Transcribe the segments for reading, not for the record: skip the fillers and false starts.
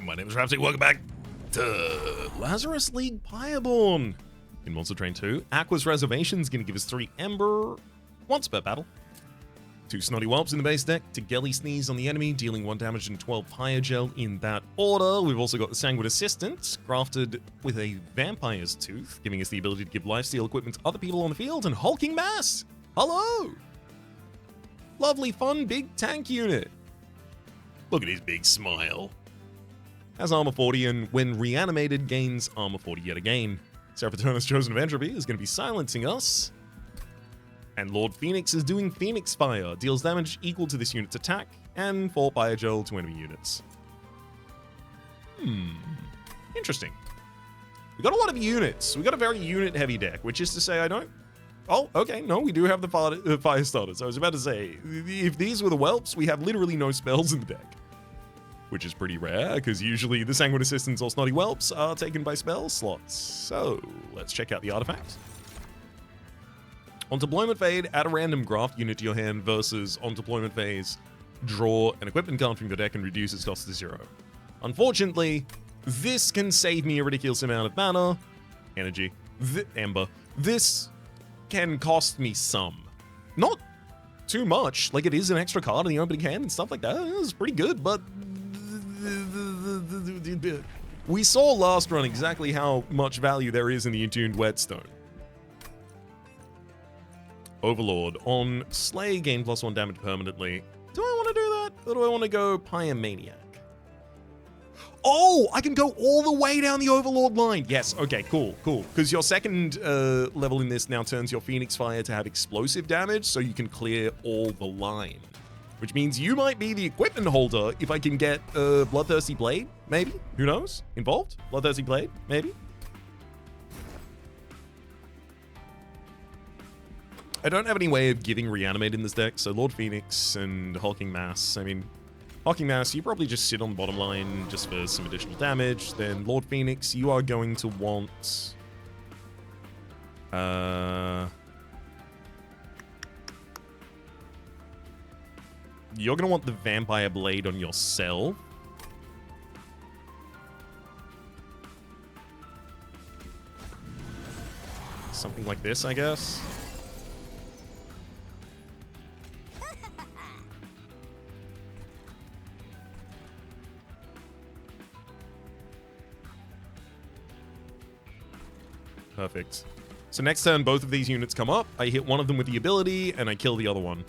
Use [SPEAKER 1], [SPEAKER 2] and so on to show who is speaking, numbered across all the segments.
[SPEAKER 1] My name is Rhapsody. Welcome back to Lazarus League Pireborn. In Monster Train 2, Aqua's Reservation is going to give us 3 Ember once per battle. 2 Snotty Whelps in the base deck to Gelly Sneeze on the enemy, dealing 1 damage and 12 Pyre Gel in that order. We've also got the Sanguine Assistant, crafted with a Vampire's Tooth, giving us the ability to give lifesteal equipment to other people on the field, and Hulking Mass! Hello! Lovely, fun, big tank unit. Look at his big smile. Has armor 40, and when reanimated, gains armor 40 yet again. Seraphitona's Chosen of Entropy is going to be silencing us. And Lord Phoenix is doing Phoenix Fire, deals damage equal to this unit's attack, and 4 Fire Gel to enemy units. Interesting. We got a lot of units. We got a very unit-heavy deck, which is to say I don't... Oh, okay, no, we do have the fire starters. I was about to say, if these were the Whelps, we have literally no spells in the deck. Which is pretty rare, because usually the Sanguine Assistants or Snotty Whelps are taken by spell slots. So, let's check out the artifact. On deployment fade, add a random graft unit to your hand versus on deployment phase, draw an equipment card from your deck and reduce its cost to 0. Unfortunately, this can save me a ridiculous amount of mana, energy, ember. This can cost me some. Not too much, like it is an extra card in the opening hand and stuff like that. It's pretty good, but we saw last run exactly how much value there is in the Attuned Whetstone. Overlord. On Slay, gain +1 damage permanently. Do I want to do that? Or do I want to go Pyromaniac? Oh, I can go all the way down the Overlord line. Yes, okay, cool. Because your second level in this now turns your Phoenix Fire to have explosive damage, so you can clear all the line. Which means you might be the equipment holder if I can get Bloodthirsty Blade, maybe? Who knows? Involved? Bloodthirsty Blade, maybe? I don't have any way of giving Reanimate in this deck, so Lord Phoenix and Hulking Mass. I mean, Hulking Mass, you probably just sit on the bottom line just for some additional damage. Then Lord Phoenix, you are going to want... You're going to want the Vampire Blade on yourself. Something like this, I guess. Perfect. So next turn, both of these units come up. I hit one of them with the ability, and I kill the other one.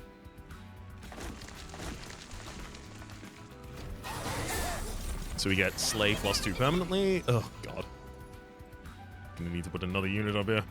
[SPEAKER 1] So we get Slay +2 permanently. Oh, God. I'm gonna need to put another unit up here.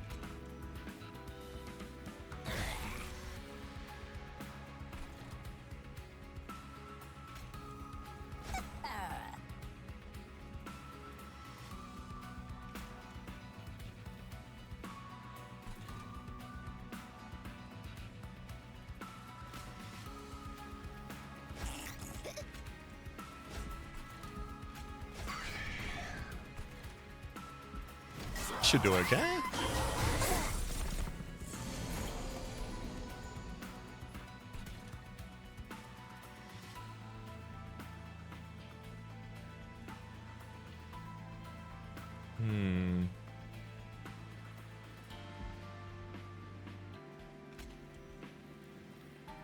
[SPEAKER 1] Should do okay.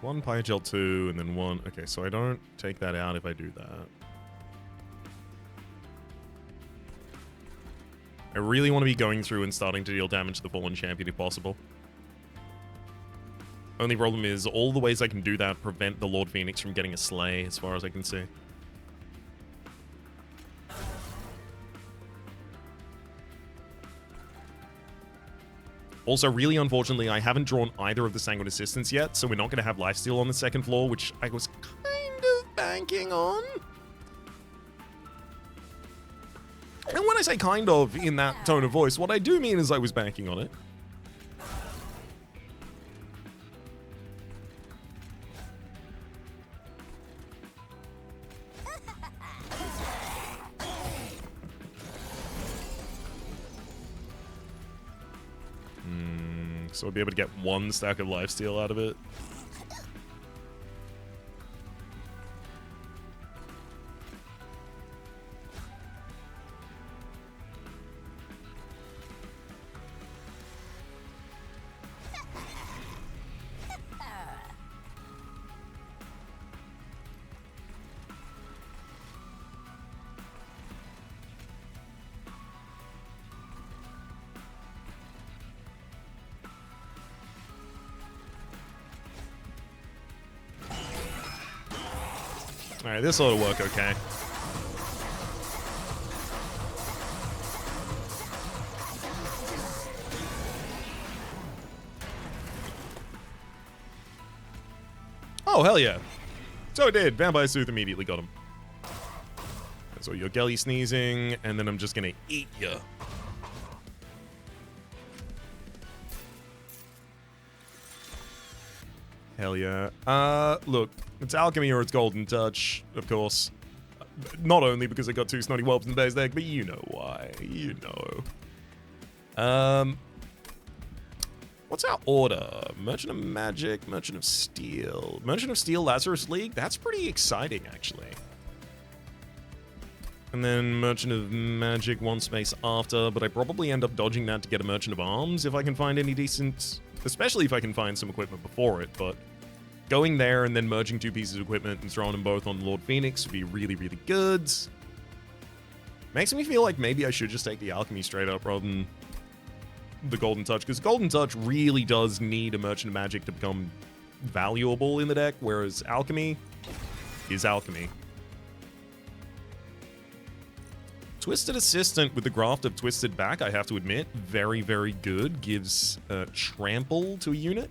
[SPEAKER 1] One Pyogel 2 and then one. Okay, so I don't take that out if I do that. I really want to be going through and starting to deal damage to the Fallen Champion if possible. Only problem is, all the ways I can do that prevent the Lord Phoenix from getting a Slay, as far as I can see. Also, really unfortunately, I haven't drawn either of the Sanguine Assistants yet, so we're not going to have lifesteal on the second floor, which I was kind of banking on. And when I say kind of in that tone of voice, what I do mean is I was banking on it. So I'll be able to get 1 stack of lifesteal out of it. Alright, this ought to work okay. Oh, hell yeah. So it did. Vampire Sooth immediately got him. So you're Gelly sneezing, and then I'm just gonna eat ya. Hell yeah. Look, it's Alchemy or it's Golden Touch, of course. Not only because I got 2 Snotty Whelps in the base deck, but you know why. You know. What's our order? Merchant of Magic, Merchant of Steel. Merchant of Steel, Lazarus League? That's pretty exciting, actually. And then Merchant of Magic, 1 space after, but I probably end up dodging that to get a Merchant of Arms if I can find any decent... Especially if I can find some equipment before it, but... Going there and then merging 2 pieces of equipment and throwing them both on Lord Phoenix would be really, really good. Makes me feel like maybe I should just take the Alchemy straight up rather than the Golden Touch, because Golden Touch really does need a Merchant of Magic to become valuable in the deck, whereas Alchemy is Alchemy. Twisted Assistant with the Graft of Twisted back, I have to admit, very, very good. Gives Trample to a unit.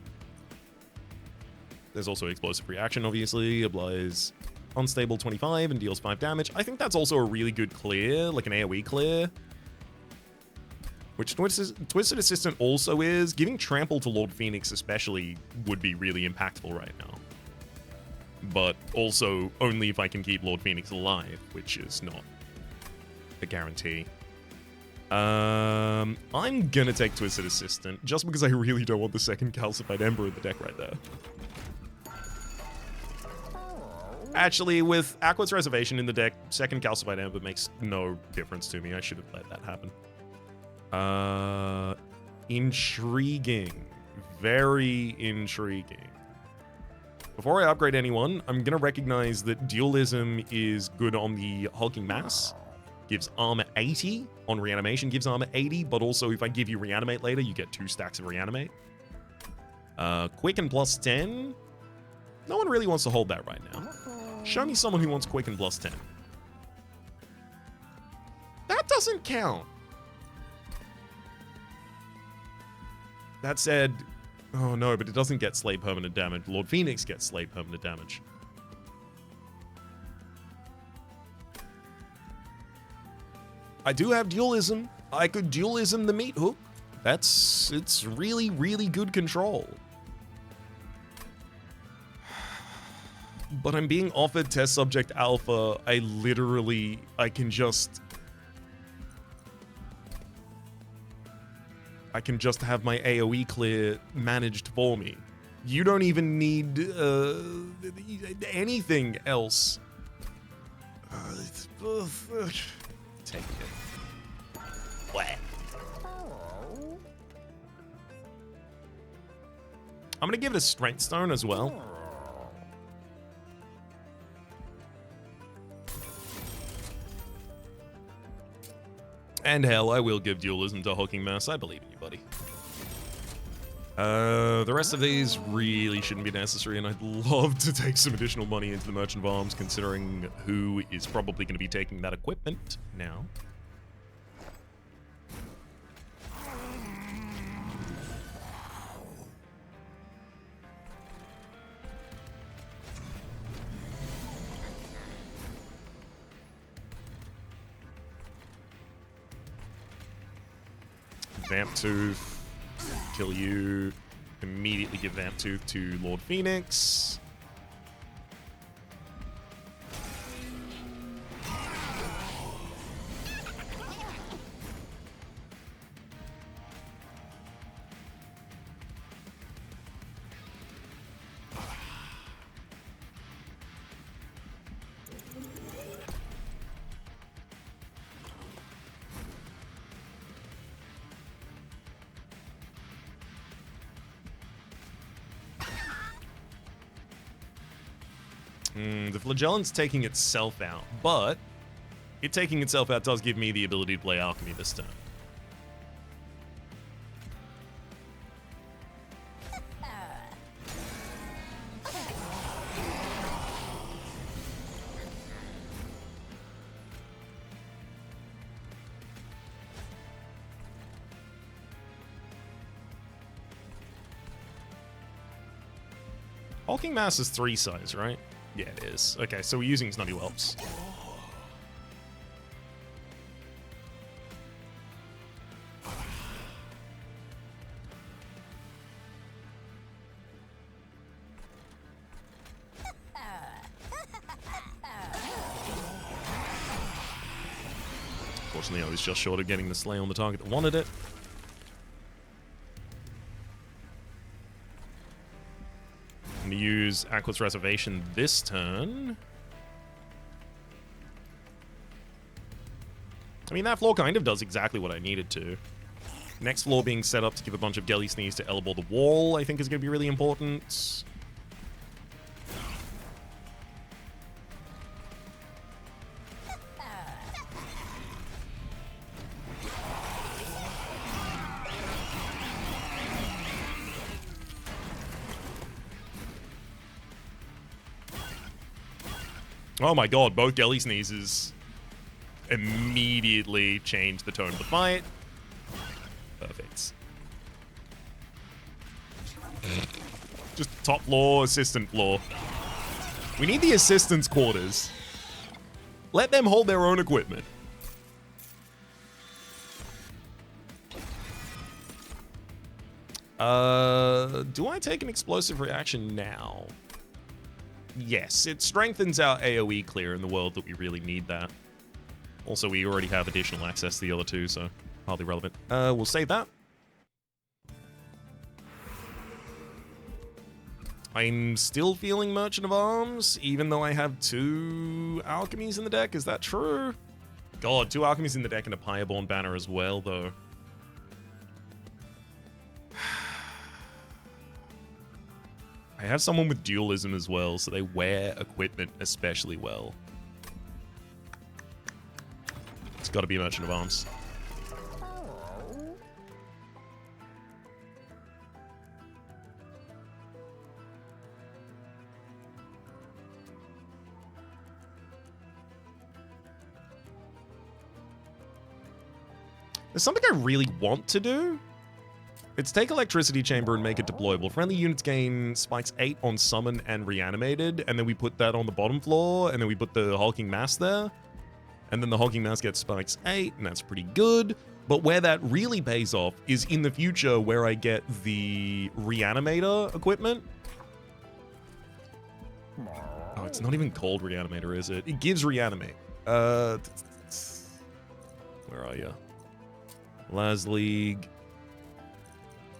[SPEAKER 1] There's also Explosive Reaction, obviously. Applies Unstable 25 and deals 5 damage. I think that's also a really good clear, like an AoE clear. Which Twisted Assistant also is. Giving Trample to Lord Phoenix especially would be really impactful right now. But also only if I can keep Lord Phoenix alive, which is not a guarantee. I'm gonna take Twisted Assistant, just because I really don't want the second Calcified Ember in the deck right there. Actually, with Aqua's Reservation in the deck, second Calcified Ember makes no difference to me. I should have let that happen. Intriguing. Very intriguing. Before I upgrade anyone, I'm gonna recognize that Dualism is good on the Hulking Mass. Gives armor 80. On Reanimation gives armor 80, but also if I give you Reanimate later, you get 2 stacks of Reanimate. Quicken plus 10. No one really wants to hold that right now. Show me someone who wants Quicken plus 10. That doesn't count. That said, oh no, but it doesn't get Slay permanent damage. Lord Phoenix gets Slay permanent damage. I do have Dualism. I could Dualism the Meat Hook. It's really, really good control. But I'm being offered Test Subject Alpha. I can just have my AoE clear managed for me. You don't even need anything else. Take it. What? I'm gonna give it a Strength Stone as well. And hell, I will give Dualism to Hulking Mass. I believe in you, buddy. The rest of these really shouldn't be necessary, and I'd love to take some additional money into the Merchant of Arms, considering who is probably going to be taking that equipment now. Vamp Tooth, kill you, immediately give Vamp Tooth to Lord Phoenix. The Flagellant's taking itself out, but it taking itself out does give me the ability to play Alchemy this turn. Hulking Mass is 3 size, right? Yeah, it is. Okay, so we're using Snotty Whelps. Unfortunately, I was just short of getting the Slay on the target that wanted it. I'm going to use Aqua's Reservation this turn. I mean, that floor kind of does exactly what I needed to. Next floor being set up to give a bunch of Gelly Sneeze to elbow the wall, I think is going to be really important. Oh my god, both Gelly Sneezes immediately changed the tone of the fight. Perfect. Just top floor, assistant floor. We need the assistants' quarters. Let them hold their own equipment. Do I take an explosive reaction now? Yes, it strengthens our AoE clear in the world that we really need that. Also, we already have additional access to the other two, so hardly relevant. We'll save that. I'm still feeling Merchant of Arms, even though I have 2 Alchemies in the deck. Is that true? God, 2 Alchemies in the deck and a Pyreborn banner as well, though. I have someone with dualism as well, so they wear equipment especially well. It's got to be Merchant of Arms. There's something I really want to do. It's take Electricity Chamber and make it deployable. Friendly units gain spikes 8 on summon and reanimated, and then we put that on the bottom floor, and then we put the Hulking Mass there. And then the Hulking Mass gets spikes 8, and that's pretty good. But where that really pays off is in the future where I get the Reanimator equipment. Oh, it's not even called Reanimator, is it? It gives Reanimate. Where are you? Las League.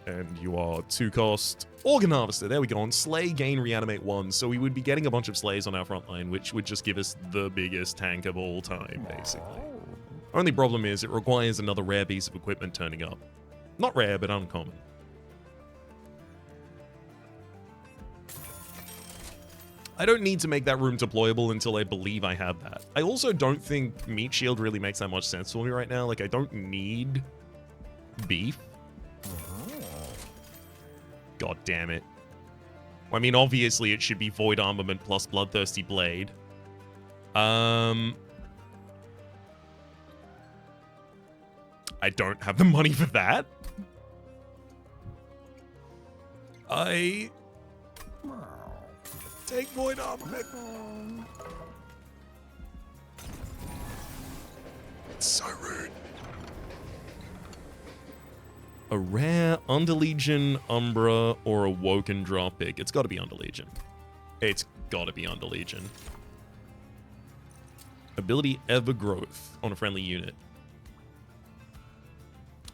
[SPEAKER 1] And you are 2-cost Organ Harvester. There we go. On Slay, gain Reanimate 1. So we would be getting a bunch of Slays on our front line, which would just give us the biggest tank of all time, basically. Only problem is it requires another rare piece of equipment turning up. Not rare, but uncommon. I don't need to make that room deployable until I believe I have that. I also don't think Meat Shield really makes that much sense for me right now. Like, I don't need beef. God damn it. I mean, obviously it should be Void Armament plus Bloodthirsty Blade. I don't have the money for that. I take Void Armament. It's so rude. A rare Underlegion, Umbra, or Awoken draw pick. It's got to be Underlegion. It's got to be Underlegion. Ability Evergrowth on a friendly unit.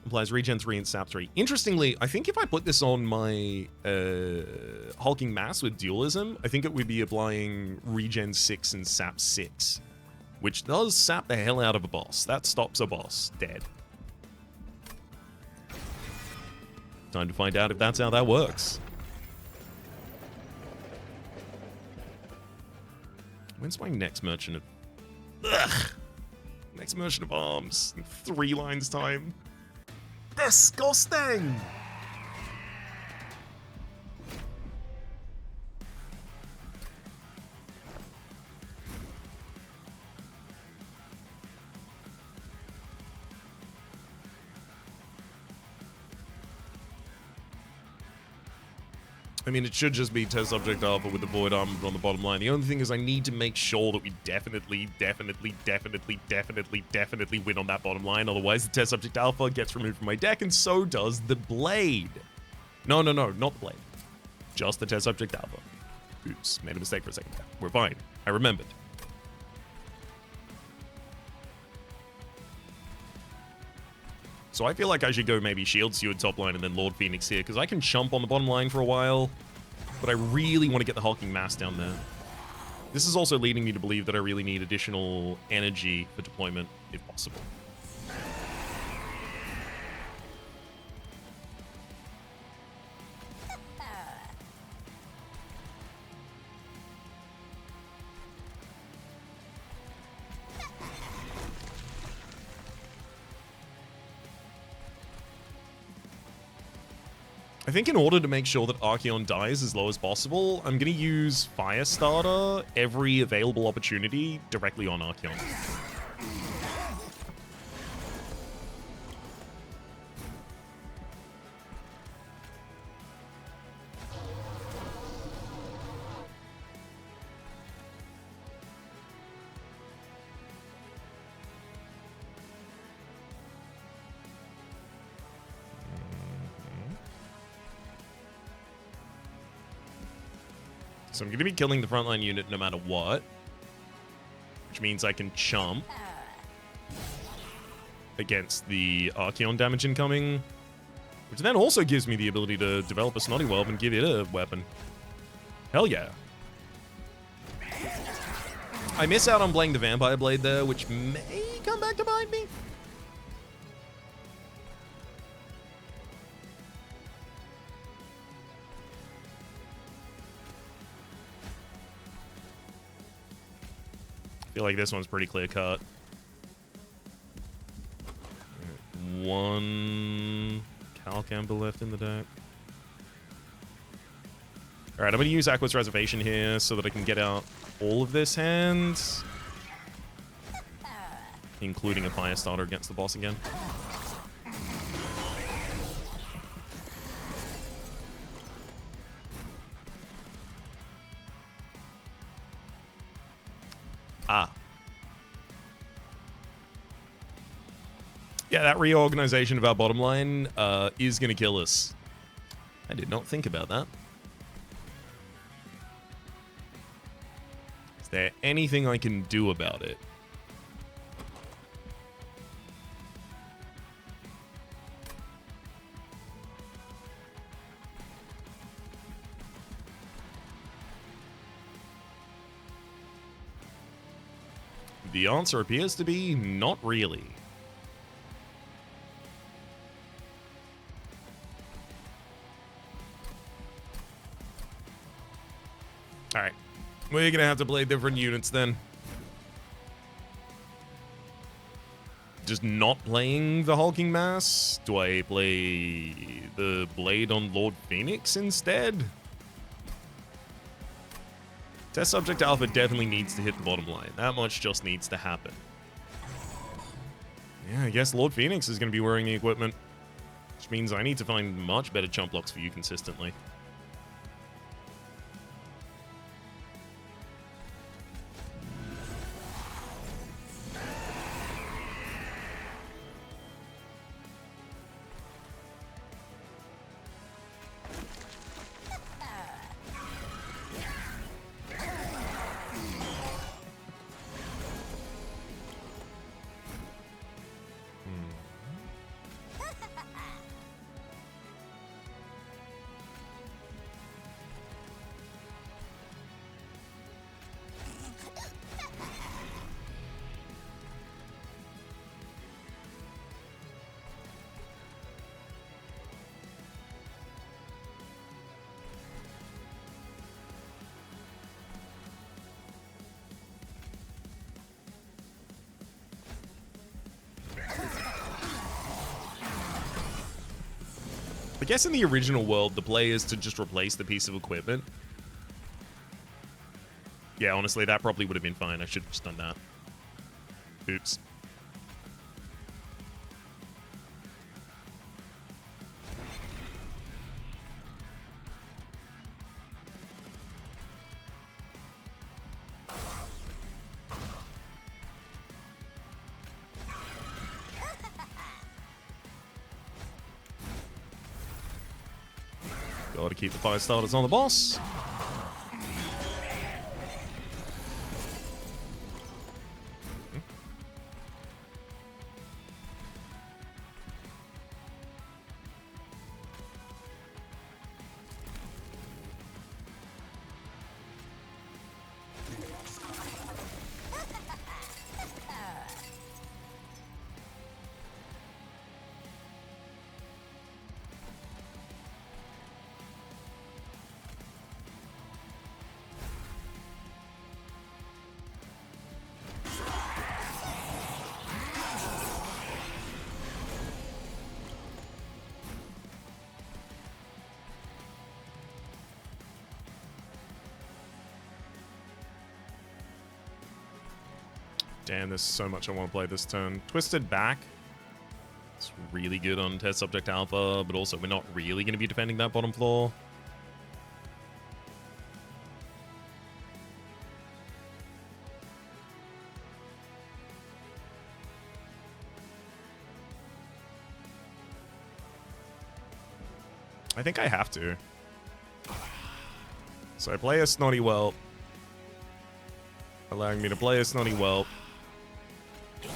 [SPEAKER 1] Applies regen 3 and sap 3. Interestingly, I think if I put this on my Hulking Mass with Dualism, I think it would be applying regen 6 and sap 6. Which does sap the hell out of a boss. That stops a boss dead. Time to find out if that's how that works. When's my next Merchant of... Ugh! Next Merchant of Arms in 3 lines time. Disgusting! I mean, it should just be test subject alpha with the void armor on the bottom line. The only thing is I need to make sure that we definitely win on that bottom line. Otherwise, the test subject alpha gets removed from my deck, and so does the blade. No, not the blade. Just the test subject alpha. Oops, made a mistake for a second there. We're fine. I remembered. So I feel like I should go maybe Shield Steward top line and then Lord Phoenix here, because I can chump on the bottom line for a while, but I really want to get the hulking mass down there. This is also leading me to believe that I really need additional energy for deployment, if possible. I think in order to make sure that Archeon dies as low as possible, I'm going to use Firestarter every available opportunity directly on Archeon. So I'm going to be killing the frontline unit no matter what, which means I can chump against the Archeon damage incoming, which then also gives me the ability to develop a Snotty Whelp and give it a weapon. Hell yeah. I miss out on playing the Vampire Blade there, which may come back to bite me. I feel like this one's pretty clear cut. One Calc Amber left in the deck. Alright, I'm going to use Aqua's Reservation here so that I can get out all of this hand, including a Firestarter against the boss again. Ah. Yeah, that reorganization of our bottom line is going to kill us. I did not think about that. Is there anything I can do about it? The answer appears to be not really. Alright. We're gonna have to play different units then. Just not playing the Hulking Mass? Do I play the Blade on Lord Phoenix instead? Test Subject Alpha definitely needs to hit the bottom line. That much just needs to happen. Yeah, I guess Lord Phoenix is going to be wearing the equipment, which means I need to find much better chump blocks for you consistently. I guess in the original world, the play is to just replace the piece of equipment. Yeah, honestly, that probably would have been fine. I should have just done that. Oops. Gotta keep the fire starters on the boss. Damn, there's so much I want to play this turn. Twisted Back. It's really good on Test Subject Alpha, but also we're not really going to be defending that bottom floor. I think I have to. So I play a Snotty Whelp, allowing me to play a Snotty Whelp.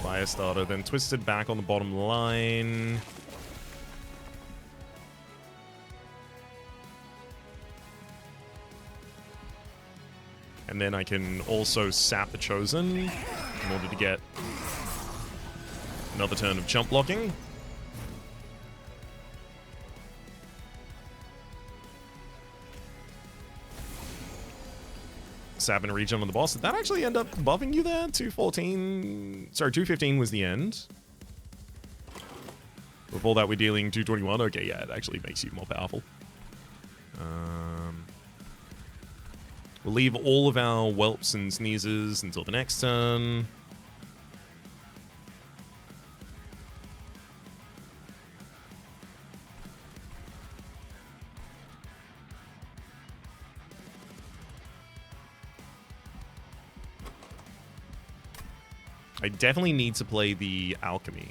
[SPEAKER 1] Firestarter, then Twisted Back on the bottom line. And then I can also sap the Chosen in order to get another turn of chump blocking. Sap and regen on the boss. Did that actually end up buffing you there? 214. Sorry, 215 was the end. Before that, we're dealing 221. Okay, yeah, it actually makes you more powerful. We'll leave all of our whelps and sneezes until the next turn. I definitely need to play the Alchemy.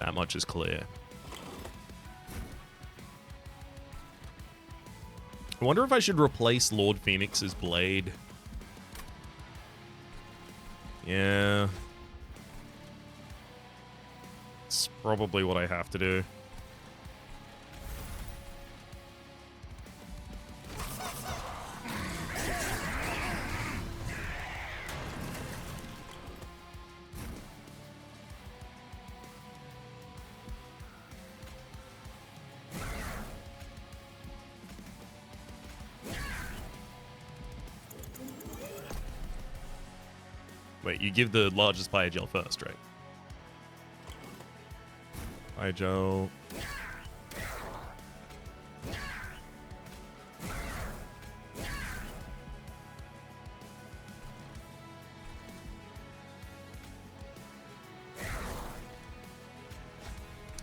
[SPEAKER 1] That much is clear. I wonder if I should replace Lord Phoenix's blade. Yeah. It's probably what I have to do. Wait, you give the largest fire gel first, right? Fire gel.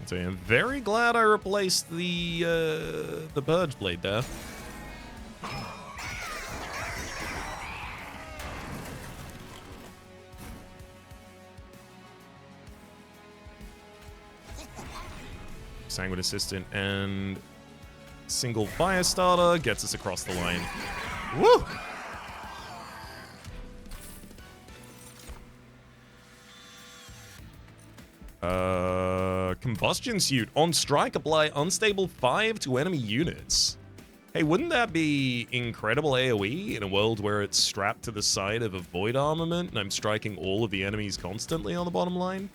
[SPEAKER 1] So I'm very glad I replaced the Purge Blade there. Sanguine Assistant and single fire starter gets us across the line. Woo! Combustion Suit. On strike, apply unstable 5 to enemy units. Hey, wouldn't that be incredible AoE in a world where it's strapped to the side of a void armament and I'm striking all of the enemies constantly on the bottom line?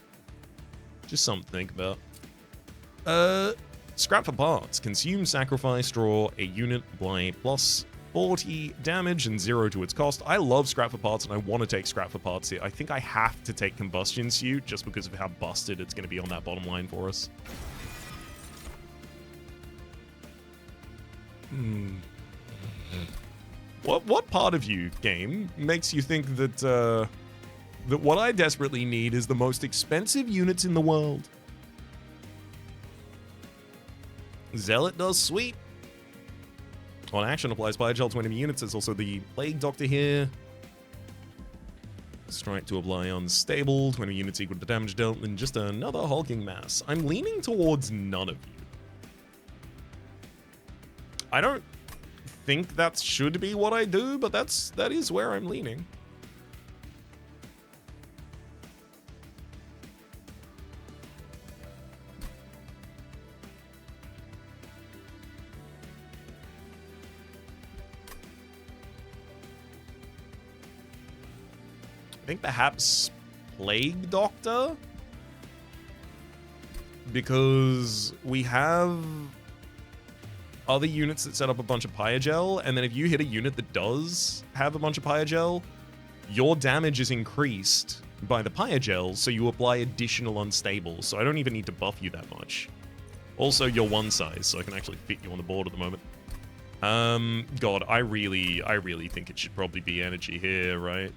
[SPEAKER 1] Just something to think about. Scrap for parts. Consume, sacrifice, draw a unit by plus 40 damage and 0 to its cost. I love scrap for parts and I want to take scrap for parts here. I think I have to take Combustion Suit just because of how busted it's going to be on that bottom line for us. What part of you, game, makes you think that that what I desperately need is the most expensive units in the world? Zealot does sweep. On action, applies Fire Gel to enemy units. There's also the Plague Doctor here. Strike to apply unstable. 20 units equal to the damage dealt. And just another hulking mass. I'm leaning towards none of you. I don't think that should be what I do, but that is where I'm leaning. I think perhaps Plague Doctor? Because we have other units that set up a bunch of Pyogel, and then if you hit a unit that does have a bunch of Pyogel, your damage is increased by the Pyogel, so you apply additional unstable, so I don't even need to buff you that much. Also, you're one size, so I can actually fit you on the board at the moment. God, I really think it should probably be energy here, right?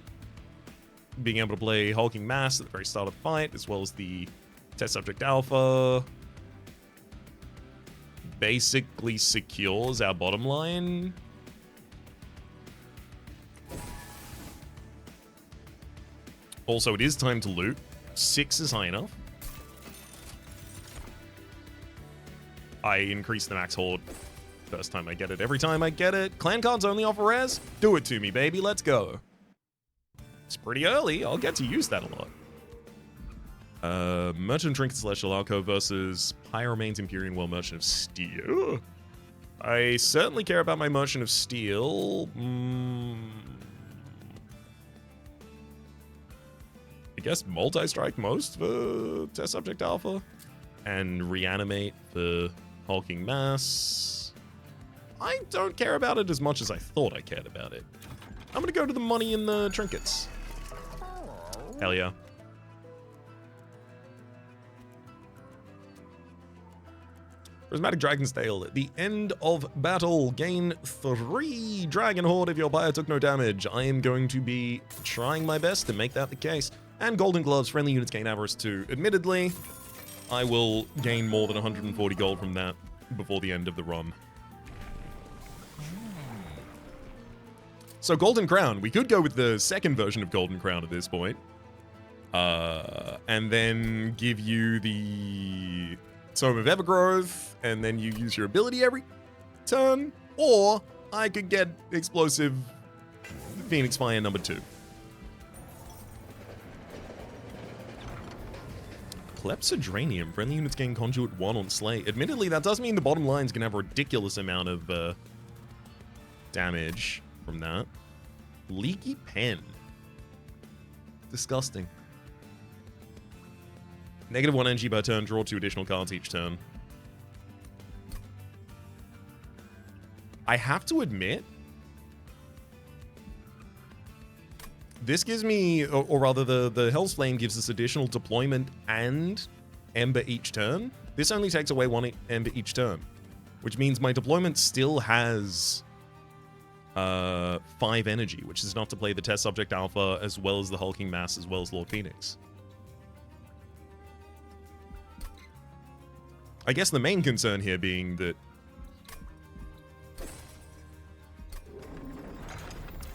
[SPEAKER 1] Being able to play Hulking Mass at the very start of the fight, as well as the Test Subject Alpha, basically secures our bottom line. Also, it is time to loot. 6 is high enough. I increase the max horde first time I get it. Every time I get it. Clan cards only offer rares? Do it to me, baby. Let's go. It's pretty early. I'll get to use that a lot. Merchant Trinket Celestial Arco versus Pyromane's Empyrean Well Merchant of Steel. I certainly care about my Merchant of Steel. I guess multi-strike most for Test Subject Alpha. And Reanimate for Hulking Mass. I don't care about it as much as I thought I cared about it. I'm gonna go to the money and the trinkets. Hell yeah. Prismatic Dragon's Tail. At the end of battle, gain 3 Dragon Horde if your player took no damage. I am going to be trying my best to make that the case. And Golden Gloves, friendly units gain Avarice 2. Admittedly, I will gain more than 140 gold from that before the end of the run. So Golden Crown. We could go with the second version of Golden Crown at this point. And then give you the Tome of Evergrowth, and then you use your ability every turn. Or I could get Explosive Phoenix Fire number 2. Clepsydranium. Friendly units gain Conduit 1 on Slay. Admittedly, that does mean the bottom line's gonna have a ridiculous amount of damage from that. Leaky Pen. Disgusting. -1 energy per turn, draw 2 additional cards each turn. I have to admit, this gives me, or rather the Hell's Flame gives us additional deployment and Ember each turn. This only takes away 1 Ember each turn, which means my deployment still has 5 energy, which is enough to play the Test Subject Alpha, as well as the Hulking Mass, as well as Lord Phoenix. I guess the main concern here being that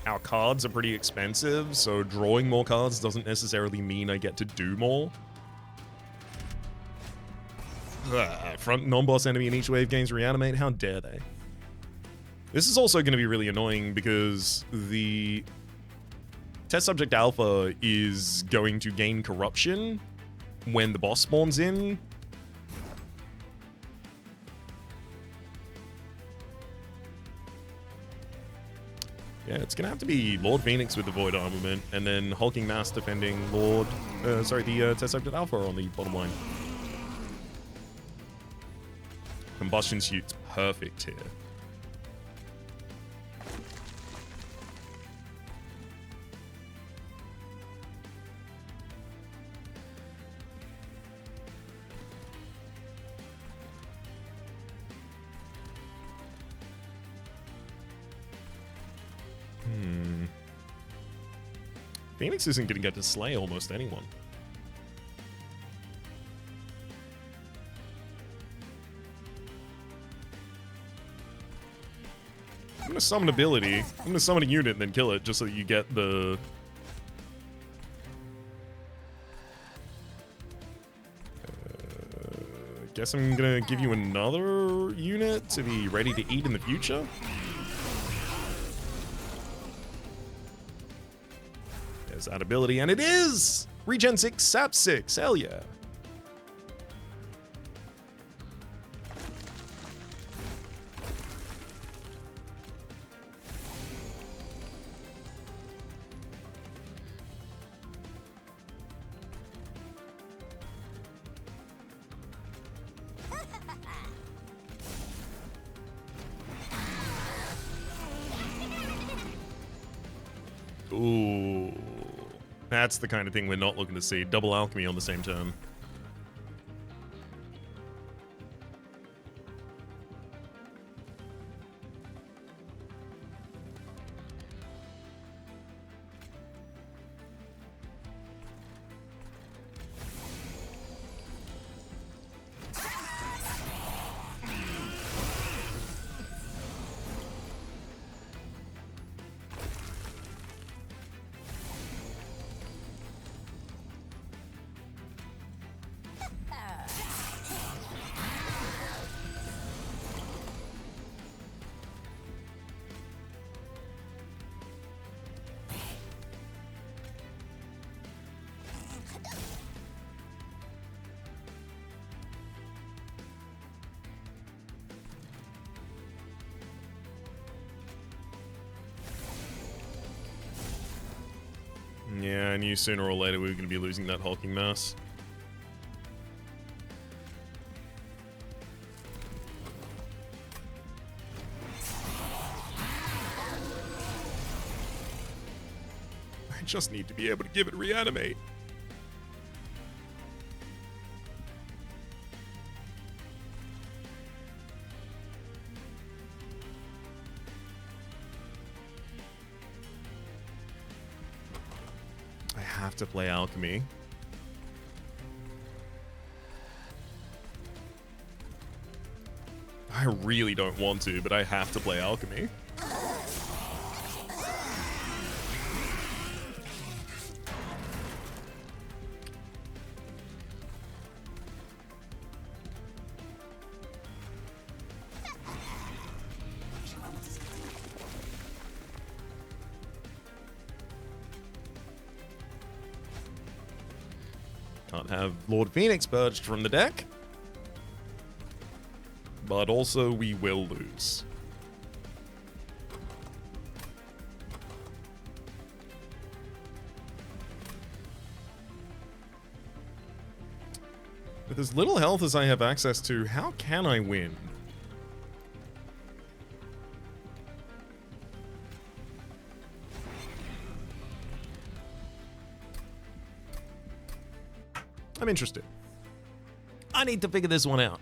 [SPEAKER 1] our cards are pretty expensive, so drawing more cards doesn't necessarily mean I get to do more. Front non-boss enemy in each wave gains Reanimate. How dare they? This is also going to be really annoying because the Test Subject Alpha is going to gain Corruption when the boss spawns in. Yeah, it's going to have to be Lord Phoenix with the Void Armament, and then Hulking Mass defending the Test Subject Alpha on the bottom line. Combustion Suit's perfect here. Phoenix isn't going to get to slay almost anyone. gonna summon ability. I'm gonna summon a unit and then kill it just so that you get the... Guess I'm gonna give you another unit to be ready to eat in the future. There's that ability, and it is! Regen 6, Sap 6, hell yeah. Ooh, that's the kind of thing we're not looking to see. Double alchemy on the same turn. Yeah, I knew sooner or later we were going to be losing that hulking mass. I just need to be able to give it reanimate. I have to play alchemy. I really don't want to, but I have to play alchemy. Can't have Lord Phoenix purged from the deck. But also we will lose. With as little health as I have access to, how can I win? I'm interested. I need to figure this one out.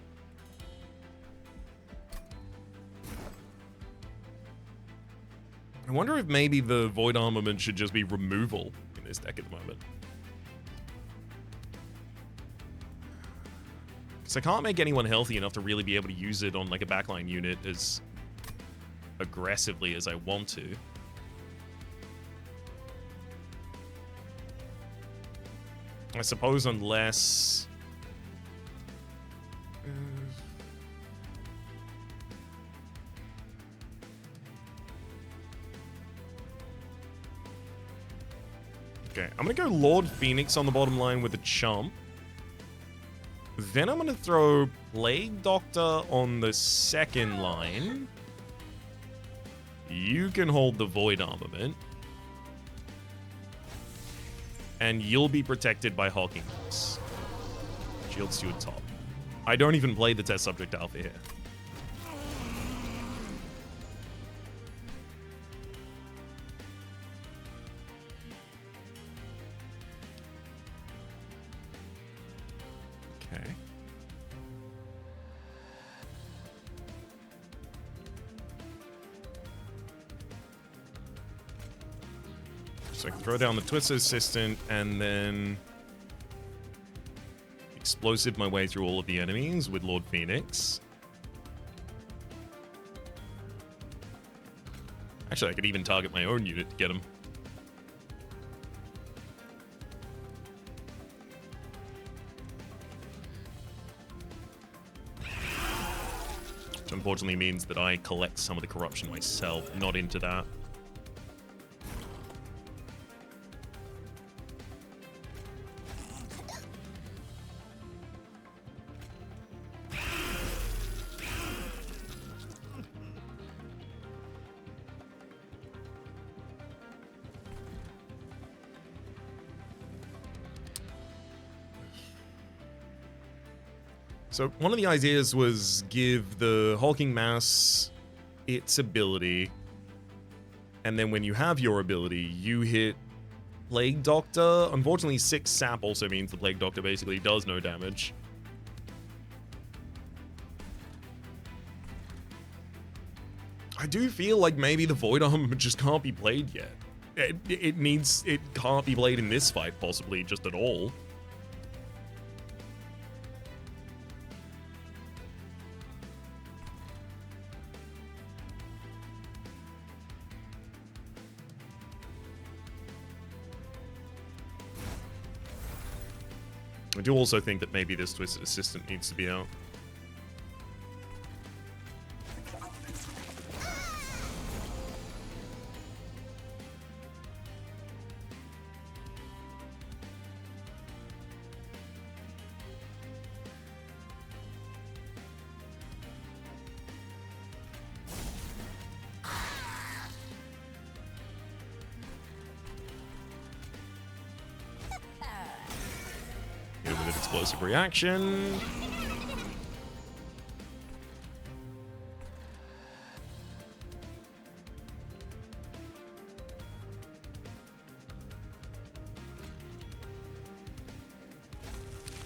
[SPEAKER 1] I wonder if maybe the Void Armament should just be removal in this deck at the moment. Because I can't make anyone healthy enough to really be able to use it on like a backline unit as aggressively as I want to. I suppose unless... Okay, I'm gonna go Lord Phoenix on the bottom line with a Chump. Then I'm gonna throw Plague Doctor on the second line. You can hold the Void Armament. And you'll be protected by Hulking Mass. Shields to your top. I don't even play the Test Subject Alpha here. Okay. So I can throw down the Twister Assistant and then explosive my way through all of the enemies with Lord Phoenix. Actually, I could even target my own unit to get him. Which unfortunately means that I collect some of the corruption myself, not into that. So one of the ideas was give the Hulking Mass its ability, and then when you have your ability, you hit Plague Doctor. Unfortunately, 6 sap also means the Plague Doctor basically does no damage. I do feel like maybe the Void Armor just can't be played yet. It can't be played in this fight, possibly, just at all. I do also think that maybe this Twisted Assistant needs to be out. Explosive reaction.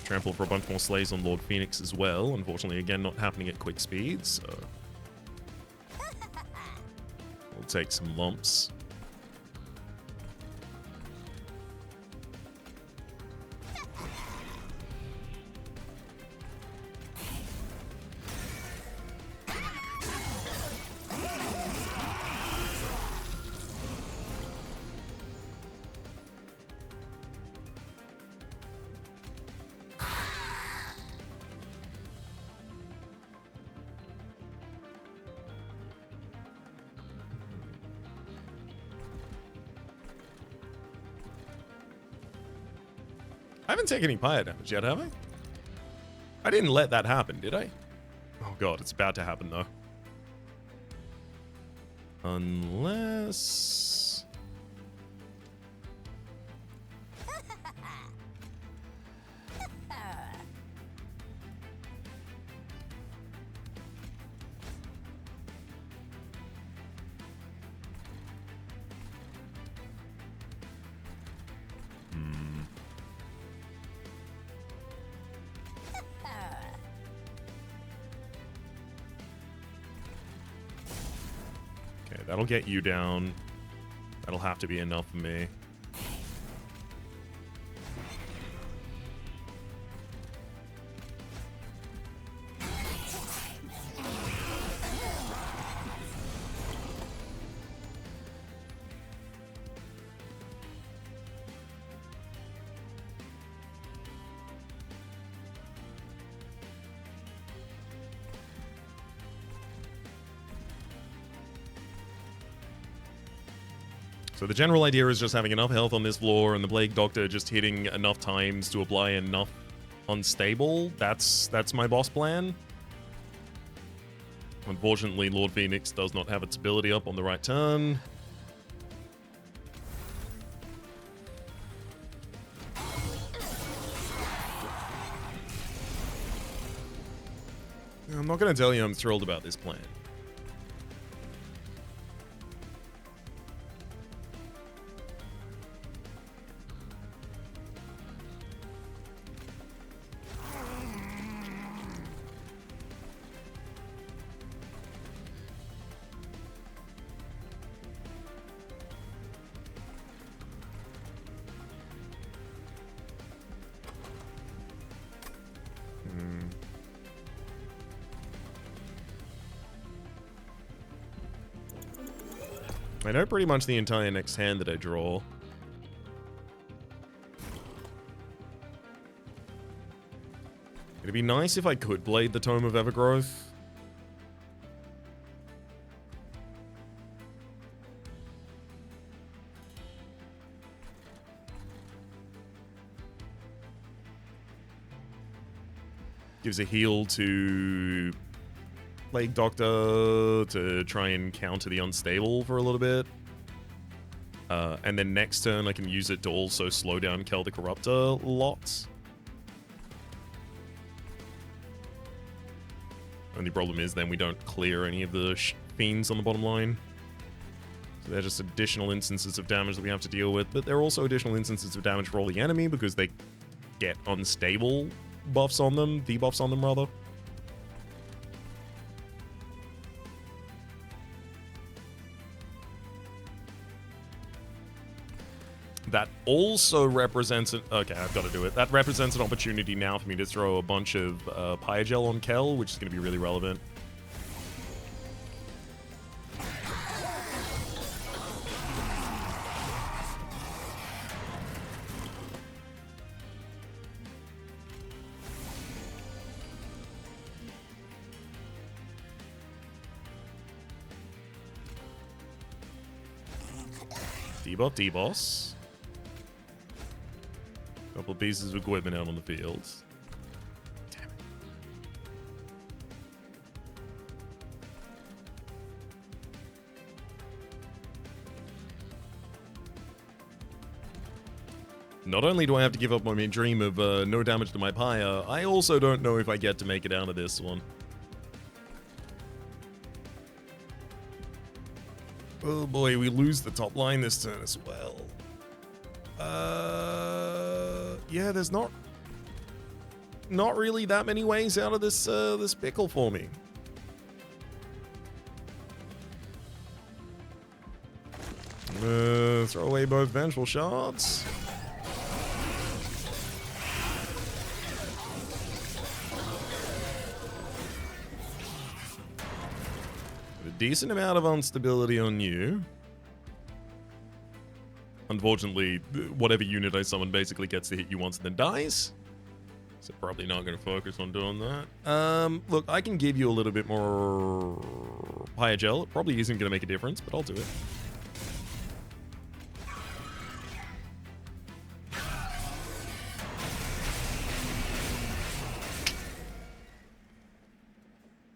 [SPEAKER 1] Trample for a bunch more slays on Lord Phoenix as well. Unfortunately, again, not happening at quick speed, so we'll take some lumps. I haven't taken any fire damage yet, have I? I didn't let that happen, did I? Oh god, it's about to happen though. Unless... That'll get you down. That'll have to be enough for me. So the general idea is just having enough health on this floor and the Plague Doctor just hitting enough times to apply enough unstable. That's my boss plan. Unfortunately, Lord Phoenix does not have its ability up on the right turn. I'm not going to tell you I'm thrilled about this plan. I know pretty much the entire next hand that I draw. It'd be nice if I could Blade the Tome of Evergrowth. Gives a heal to Plague Doctor to try and counter the Unstable for a little bit. And then next turn I can use it to also slow down Kel the Corruptor lots. Only problem is then we don't clear any of the fiends on the bottom line. So they're just additional instances of damage that we have to deal with, but they're also additional instances of damage for all the enemy because they get unstable buffs on them, debuffs on them rather. That also represents okay, I've got to do it. That represents an opportunity now for me to throw a bunch of Pyogel on Kel, which is going to be really relevant. Debuff, deboss. Couple pieces of equipment out on the field. Damn it. Not only do I have to give up my main dream of no damage to my Pyre, I also don't know if I get to make it out of this one. Oh boy, we lose the top line this turn as well. Yeah, there's not really that many ways out of this this pickle for me. Throw away both Vengeful Shards. A decent amount of instability on you. Unfortunately, whatever unit I summon basically gets to hit you once and then dies. So probably not going to focus on doing that. Look, I can give you a little bit more Pyogel. It probably isn't going to make a difference, but I'll do it.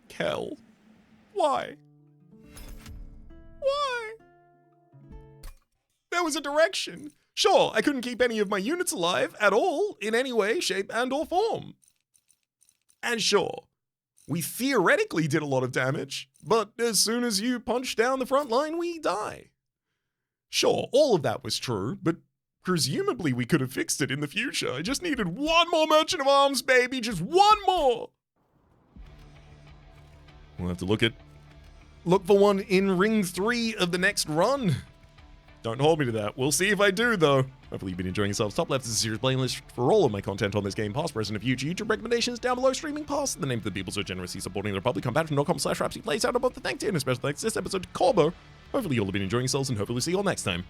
[SPEAKER 1] Kel. Why? Why? There was a direction. Sure, I couldn't keep any of my units alive at all, in any way, shape, and or form. And sure, we theoretically did a lot of damage, but as soon as you punch down the front line, we die. Sure, all of that was true, but presumably we could have fixed it in the future. I just needed one more Merchant of Arms, baby, just one more. We'll have to look for one in Ring 3 of the next run. Don't hold me to that. We'll see if I do, though. Hopefully you've been enjoying yourselves. Top left is a series playlist for all of my content on this game, past, present, and future. YouTube recommendations down below, streaming past. The name of the people so generously supporting the Republic. Compatron.com/Rhapsody plays out above the thank you. And a special thanks this episode to Corbo. Hopefully you'll have been enjoying yourselves, and hopefully see you all next time.